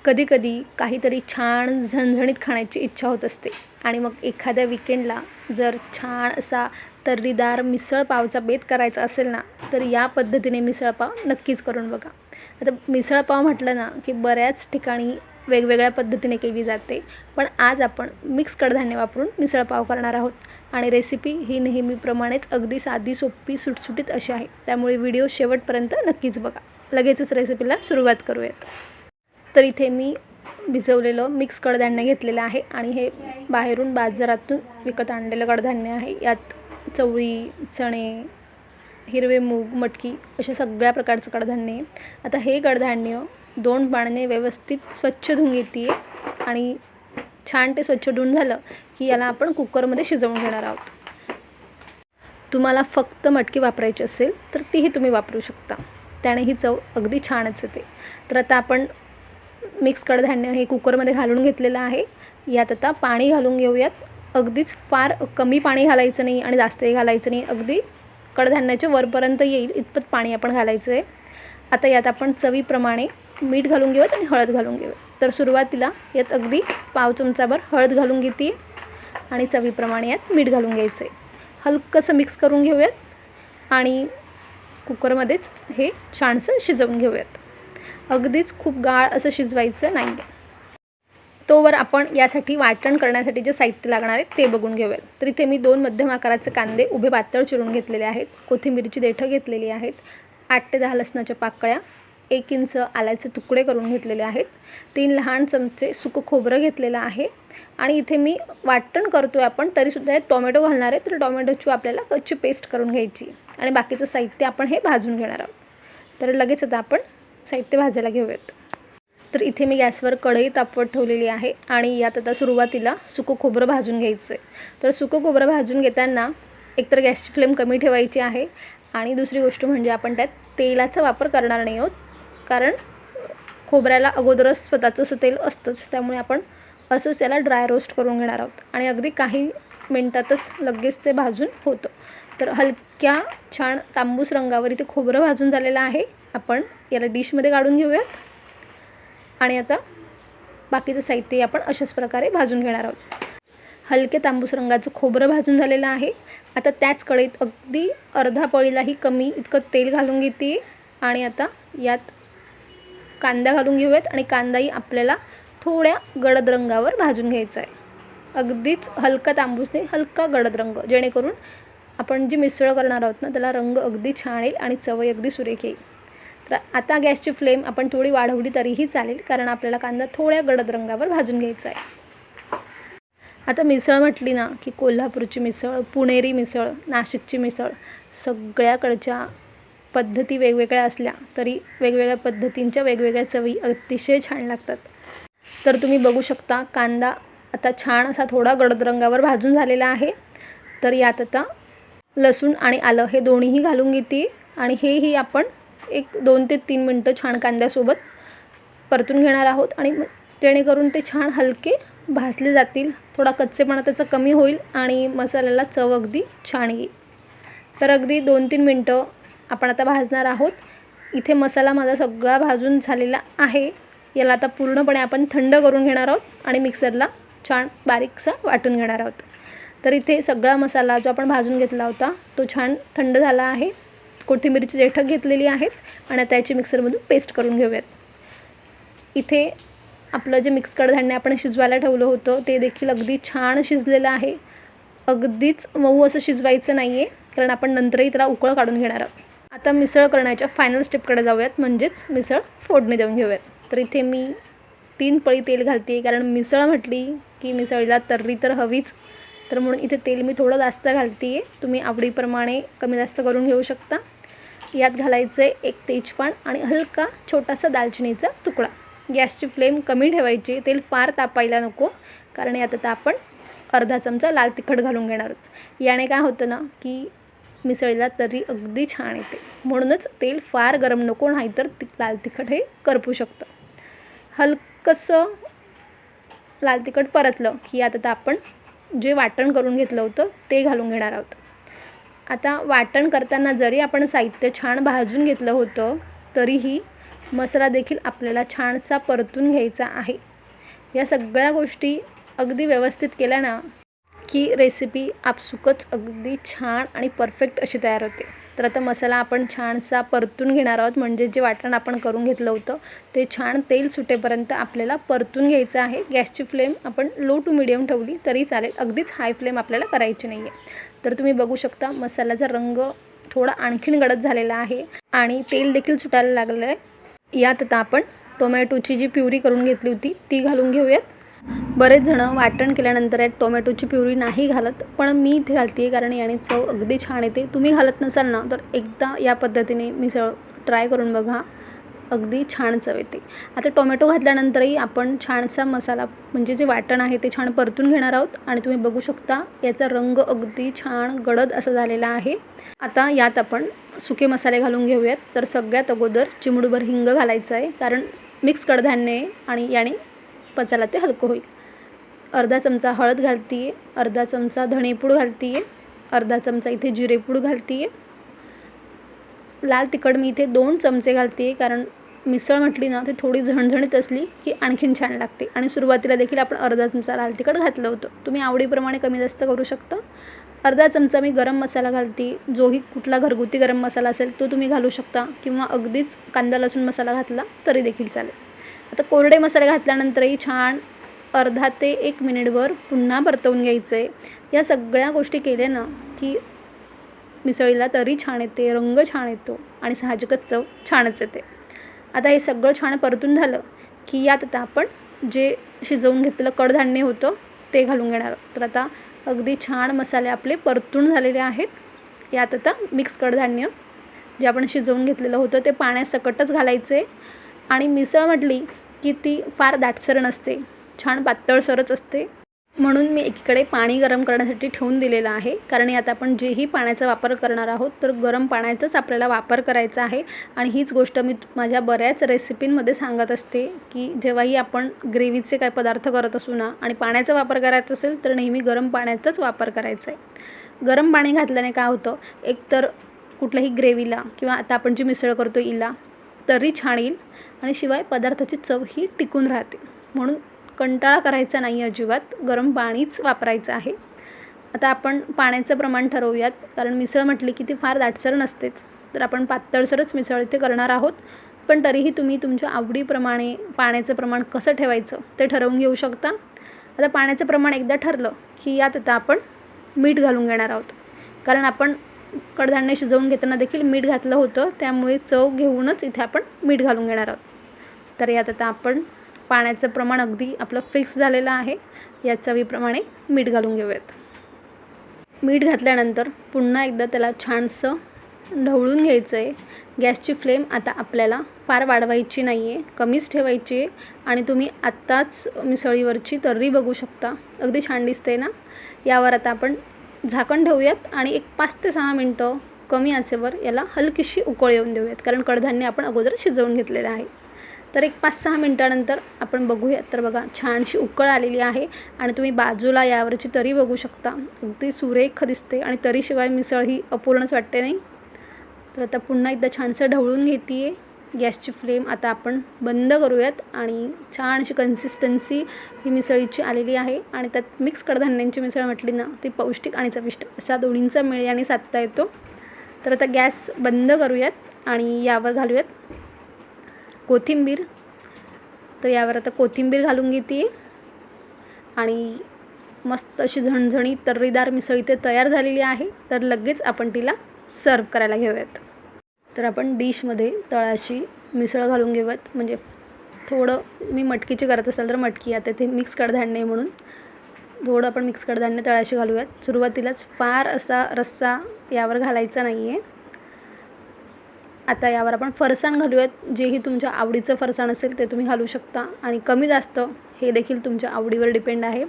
कधी-कधी काहीतरी छान झणझणीत खाण्याची इच्छा होत असते आणि मग एखाद्या विकेंडला जर छान असा तर्रीदार मिसळपावचा बेत करायचा असेल ना, तर या पद्धतीने मिसळपाव नक्कीच करून बघा. आता मिसळपाव म्हटलं ना, की बऱ्याच ठिकाणी वेगवेगळ्या पद्धतीने केली जाते. पण आज आपण मिक्स कडधान्य वापरून मिसळपाव करणार आहोत आणि रेसिपी ही नेहमीप्रमाणेच अगदी साधी, सोपी, सुटसुटीत अशी आहे. त्यामुळे व्हिडिओ शेवटपर्यंत नक्कीच बघा. लगेचच रेसिपीला सुरुवात करूयात. तर इथे मी भिजवलेलं मिक्स कडधान्य घेतलेलं आहे आणि हे बाहेरून बाजारातून विकत आणलेलं कडधान्य आहे. यात चवळी, चणे, हिरवे मूग, मटकी अशा सगळ्या प्रकारचं कडधान्य आहे. आता हे कडधान्य 2 पाण्याने व्यवस्थित स्वच्छ धुवून घेते आहे आणि छान ते स्वच्छ धुवून झालं की याला आपण कुकरमध्ये शिजवून घेणार आहोत. तुम्हाला फक्त मटकी वापरायची असेल तर तीही तुम्ही वापरू शकता. त्याने ही चव अगदी छानच येते. तर आता आपण मिक्स कडधान्य हे कुकरमध्ये घालून घेतलेलं आहे. यात आता पाणी घालून घेऊयात. अगदीच फार कमी पाणी घालायचं नाही आणि जास्तही घालायचं नाही. अगदी कडधान्याच्या वरपर्यंत येईल इतपत पाणी आपण घालायचं आहे. आता यात आपण चवीप्रमाणे मीठ घालून घेऊयात आणि हळद घालून घेऊयात. तर सुरुवातीला यात अगदी पाव चमचाभर हळद घालून घेते आणि चवीप्रमाणे यात मीठ घालून घ्यायचं आहे. हलकंसं मिक्स करून घेऊयात आणि कुकरमध्येच हे छानसं शिजवून घेऊयात. अगदीच खूप गाळ असं शिजवायचं नाही आहे. तोवर आपण यासाठी वाटण करण्यासाठी जे साहित्य लागणार आहे ते बघून घेऊयात. तर इथे मी 2 मध्यम आकाराचे कांदे उभे पातळ चिरून घेतलेले आहेत. कोथिंबीरची देठं घेतलेली आहेत. 8 ते 10 लसणाच्या पाकळ्या, 1 इंच आल्याचे तुकडे करून घेतलेले आहेत. 3 लहान चमचे सुकं खोबरं घेतलेलं आहे आणि इथे मी वाटण करतोय आपण तरीसुद्धा यात टोमॅटो घालणार आहे. तर टोमॅटोची आपल्याला कच्ची पेस्ट करून घ्यायची आणि बाकीचं साहित्य आपण हे भाजून घेणार आहोत. तर लगेच आता आपण साहित्य भाजायला घेऊयात. तर इथे मी गॅसवर कढई तापवत ठेवलेली आहे आणि यात आता सुरुवातीला सुकं खोबरं भाजून घ्यायचं आहे. तर सुकं खोबरं भाजून घेताना एकतर गॅसची फ्लेम कमी ठेवायची आहे आणि दुसरी गोष्ट म्हणजे आपण त्यात तेलाचा वापर करणार नाही आहोत. कारण खोबऱ्याला अगोदरच स्वतःचं असं तेल असतंच. त्यामुळे आपण असंच याला ड्राय रोस्ट करून घेणार आहोत आणि अगदी काही मिनटातच लगेच ते भाजून होतं. तर हलक्या छान तांबूस रंगावर इथे खोबरं भाजून झालेलं आहे. आपण याला डिशमध्ये काढून घेऊयात आणि आता बाकीचं साहित्य आपण अशाच प्रकारे भाजून घेणार आहोत. हलके तांबूस रंगाचं खोबरं भाजून झालेलं आहे. आता त्याच कढईत अगदी अर्धा पळीलाही कमी इतकं तेल घालून घेते आणि आता यात कांदा घालून घेऊयात आणि कांदाही आपल्याला थोड्या गडद रंगावर भाजून घ्यायचा आहे. अगदीच हलका तांबूसने हलका गडद रंग, जेणेकरून आपण जी मिसळ करणार आहोत ना त्याला रंग अगदी छान येईल आणि चवही अगदी सुरेख येईल. तर आता गॅसची फ्लेम आपण थोडी वाढवली तरीही चालेल, कारण आपल्याला कांदा थोड्या गडद रंगावर भाजून घ्यायचा आहे. आता मिसळ म्हटली ना की कोल्हापूरची मिसळ, पुणेरी मिसळ, नाशिकची मिसळ सगळ्याकडच्या पद्धती वेगवेगळ्या असल्या तरी वेगवेगळ्या पद्धतींच्या वेगवेगळ्या चवी अतिशय छान लागतात. तर तुम्ही बघू शकता कांदा आता छान असा थोडा गडद रंगावर भाजून झालेला आहे. तर यात आता लसूण आणि आलं हे दोन्हीही घालून घेते आणि हेही आपण एक 2 ते 3 मिनटं छान कांद्यासोबत परतून घेणार आहोत आणि जेणेकरून ते छान हलके भाजले जातील. थोडा कच्चेपणा त्याचा कमी होईल आणि मसाल्याला चव अगदी छान येईल. तर अगदी 2-3 मिनटं आपण आता भाजणार आहोत. इथे मसाला माझा सगळा भाजून झालेला आहे. याला आता पूर्णपणे आपण थंड करून घेणार आहोत आणि मिक्सरला छान बारीकसा वाटून घेणार आहोत. तर इथे सगळा मसाला जो आपण भाजून घेतला होता तो छान थंड झाला आहे. कोथिंबीरची देठं घेतलेली आहेत आणि त्याची मिक्सरमधून पेस्ट करून घेऊयात. इथे आपलं जे मिक्स कडधान्य आपण शिजवायला ठेवलं होतं ते देखील अगदी छान शिजलेलं आहे. अगदीच मऊ असं शिजवायचं नाही आहे, कारण आपण नंतरही त्याला उकळ काढून घेणार आहोत. आता मिसळ करण्याच्या फायनल स्टेपकडे जाऊयात, म्हणजेच मिसळ फोडणी देऊन घेऊयात. तर इथे मी 3 पळी तेल घालते, कारण मिसळ म्हटली की मिसळीला तर्री तर हवीच. तर म्हणून इथे तेल मी थोडं जास्त घालते आहे. तुम्ही आवडीप्रमाणे कमी जास्त करून घेऊ शकता. यात घालायचं आहे 1 तेजपान आणि हलका छोटासा दालचिनीचा तुकडा. गॅसची फ्लेम कमी ठेवायची, तेल फार तापायला नको, कारण यात आता आपण अर्धा चमचा लाल तिखट घालून घेणार आहोत. याने काय होतं ना की मिसळीला तर्री अगदी छान येते. म्हणूनच तेल फार गरम नको, नाहीतर लाल तिखट हे करपू शकतं. हलकंसं लाल तिखट परतलं की यात आता आपण जे वाटण करून घेतलं होतं ते घालून घेणार आहोत. आता वाटण करताना जरी आपण साहित्य छान भाजून घेतलं होतं तरीही मसाला देखील आपल्याला छानसा परतून घ्यायचा आहे. या सगळ्या गोष्टी अगदी व्यवस्थित केल्या ना की रेसिपी आपसुकच अगदी छान आणि परफेक्ट अशी तयार होते. तर आता मसाला आपण छानसा परतून घेणार आहोत. म्हणजे जे वाटण आपण करून घेतलं होतं ते छान तेल सुटेपर्यंत आपल्याला परतून घ्यायचं आहे. गॅसची फ्लेम आपण लो टू मिडियम ठेवली तरी चालेल, अगदीच हाय फ्लेम आपल्याला करायची नाही आहे. तर तुम्ही बघू शकता मसाल्याचा रंग थोडा आणखीन गडद झालेला आहे आणि तेल देखील सुटायला लागलं आहे. यात आता आपण टोमॅटोची जी प्युरी करून घेतली होती ती घालून घेऊयात. बरेच जण वाटण केल्यानंतर यात टोमॅटोची प्युरी नाही घालत, पण मी इथे घालते कारण याने चव अगदी छान येते. तुम्ही घालत नसाल ना तर एकदा या पद्धतीने मिसळ ट्राय करून बघा, अगदी छान चव येते. आता टोमॅटो घातल्यानंतरही आपण छानसा मसाला म्हणजे जे वाटण आहे ते छान परतून घेणार आहोत आणि तुम्ही बघू शकता याचा रंग अगदी छान गडद असा झालेला आहे. आता यात आपण सुके मसाले घालून घेऊयात. तर सगळ्यात अगोदर चिमूटभर हिंग घालायचं आहे कारण मिक्स कडधान्य आहे आणि याने पचायला ते हलकं होईल. अर्धा चमचा हळद घालते आहे, अर्धा चमचा धणेपूड घालते आहे, अर्धा चमचा इथे जिरेपूड घालते आहे. लाल तिखट मी इथे 2 चमचे घालते आहे कारण मिसळ म्हटली ना ती थोडी झणझणीत असली की आणखीन छान लागते. आणि सुरुवातीला देखील आपण अर्धा चमचा लाल तिखट घातलं होतं. तुम्ही आवडीप्रमाणे कमी जास्त करू शकता. अर्धा चमचा मी गरम मसाला घालते. जोही कुठला घरगुती गरम मसाला असेल तो तुम्ही घालू शकता किंवा अगदीच कांदा लसूण मसाला घातला तरी देखील चालेल. आता कोरडे मसाले घातल्यानंतरही छान अर्धा ते 1 मिनिटभर पुन्हा परतवून घ्यायचं आहे. या सगळ्या गोष्टी केल्या ना की मिसळीला तरी छान येते, रंग छान येतो आणि साहजिकच चव छानच येते. आता हे सगळं छान परतून झालं की यात आता आपण जे शिजवून घेतलेलं कडधान्य होतं ते घालून घेणार आहोत. तर आता अगदी छान मसाले आपले परतून झालेले आहेत. यात आता मिक्स कडधान्य जे आपण शिजवून घेतलेलं होतं ते पाण्यासकटच घालायचं आहे. आणि मिसळ म्हटली की ती फार दाटसर नसते, छान पातळसरच असते. म्हणून मी एकीकडे पाणी गरम करण्यासाठी ठेवून दिलेलं आहे कारण यात आपण जेही पाण्याचा वापर करणार आहोत तर गरम पाण्याचाच आपल्याला वापर करायचा आहे. आणि हीच गोष्ट मी माझ्या बऱ्याच रेसिपींमध्ये सांगत असते की जेव्हाही आपण ग्रेव्हीचे काय पदार्थ करत असू ना आणि पाण्याचा वापर करायचा असेल तर नेहमी गरम पाण्याचाच वापर करायचा आहे. गरम पाणी घातल्याने काय होतं, एकतर कुठल्याही ग्रेव्हीला किंवा आता आपण जी मिसळ करतो हिला तरी छान येईल आणि शिवाय पदार्थाची चव ही टिकून राहते. म्हणून कंटाळा करायचा नाही अजिबात, गरम पाणीच वापरायचं आहे. आता आपण पाण्याचं प्रमाण ठरवूयात कारण मिसळ म्हटली की ती फार दाटसर नसतेच, तर आपण पातळसरच मिसळ इथे करणार आहोत. पण तरीही तुम्ही तुमच्या आवडीप्रमाणे पाण्याचं प्रमाण कसं ठेवायचं ते ठरवून घेऊ शकता. आता पाण्याचं प्रमाण एकदा ठरलं की यात आता आपण मीठ घालून घेणार आहोत कारण आपण कडधान्य शिजवून घेताना देखील मीठ घातलं होतं, त्यामुळे चव घेऊनच इथे आपण मीठ घालून घेणार आहोत. तर यात आता आपण पाण्याचं प्रमाण अगदी आपलं फिक्स झालेलं आहे. या चवीप्रमाणे मीठ घालून घेऊयात. मीठ घातल्यानंतर पुन्हा एकदा त्याला छानसं ढवळून घ्यायचं आहे. गॅसची फ्लेम आता आपल्याला फार वाढवायची नाही आहे, कमीच ठेवायची आहे. आणि तुम्ही आत्ताच मिसळीवरची तर्री बघू शकता, अगदी छान दिसते ना. यावर आता आपण झाकण ठेवूयात आणि एक 5 ते 6 मिनटं कमी आचेवर याला हलकीशी उकळ येऊन देऊयात कारण कडधान्य आपण अगोदर शिजवून घेतलेलं आहे. तर एक 5-6 मिनटानंतर आपण बघूयात. तर बघा छानशी उकळ आलेली आहे आणि तुम्ही बाजूला यावरची तरी बघू शकता, अगदी सुरेख दिसते आणि तरीशिवाय मिसळ ही अपूर्णच वाटते नाही. तर आता पुन्हा एकदा छानसं ढवळून घेते आहे. गॅसची फ्लेम आता आपण बंद करूयात आणि छान अशी कन्सिस्टन्सी ही मिसळीची आलेली आहे. आणि त्यात मिक्स कडधान्यांची मिसळ म्हटली ना ती पौष्टिक आणि चविष्ट असा दोन्हींचा मेळ याने साधता येतो. तर आता गॅस बंद करूयात आणि यावर घालूयात कोथिंबीर. तर यावर आता कोथिंबीर घालून घेते आणि मस्त अशी झणझणीत तर्रीदार मिसळ इथे तयार झालेली आहे. तर लगेच आपण तिला सर्व करायला घेऊयात. तर आपण डिशमध्ये तळाशी मिसळ घालून घेऊयात. म्हणजे थोडं मी मटकीची करत असाल तर मटकी, आता ते मिक्स कडधान्य आहे म्हणून थोडं आपण मिक्स कडधान्य तळाशी घालूयात. सुरुवातीलाच फार असा रस्सा यावर घालायचा नाही आहे. आता यावर आपण फरसाण घालूयात. जेही तुमच्या आवडीचं फरसाण असेल ते तुम्ही घालू शकता आणि कमी जास्त हे देखील तुमच्या आवडीवर डिपेंड आहे.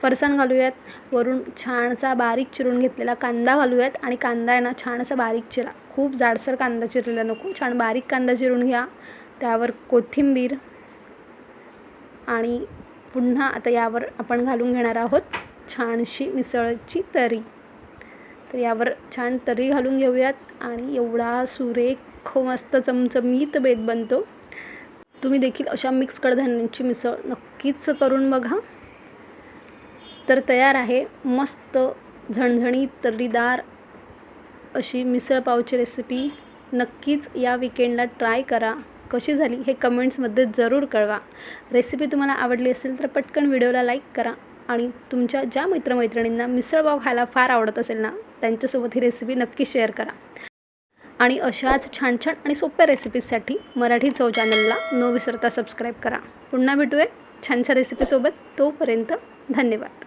फरसाण घालूयात. वरून छानसा बारीक चिरून घेतलेला कांदा घालूयात आणि कांदा आहे ना छानसा बारीक चिरा, खूप जाडसर कांदा चिरलेला नको, छान बारीक कांदा चिरून घ्या. त्यावर कोथिंबीर आणि पुन्हा आता यावर आपण घालून घेणार आहोत छानशी मिसळची तरी. तर यावर छान तरी घालून घेऊयात आणि एवढा सुरेख मस्त चमचमीत बेत बनतो. तुम्ही देखील अशा मिक्स कडधान्यांची मिसळ नक्कीच करून बघा. तर तयार आहे मस्त झणझणीत तर्रीदार अशी मिसळ पावची रेसिपी. नक्कीच या विकेंडला ट्राय करा. कशी झाली हे कमेंट्समध्ये जरूर कळवा. रेसिपी तुम्हाला आवडली असेल तर पटकन व्हिडिओला लाईक करा आणि तुमच्या ज्या मित्रमैत्रिणींना मिसळपाव खायला फार आवडत असेल ना, त्यांच्यासोबत ही रेसिपी नक्की शेअर करा. आणि अशाच छान छान आणि सोप्या रेसिपीजसाठी मराठी चव चॅनलला न विसरता सबस्क्राईब करा. पुन्हा भेटूया छानशा रेसिपीसोबत. तोपर्यंत धन्यवाद.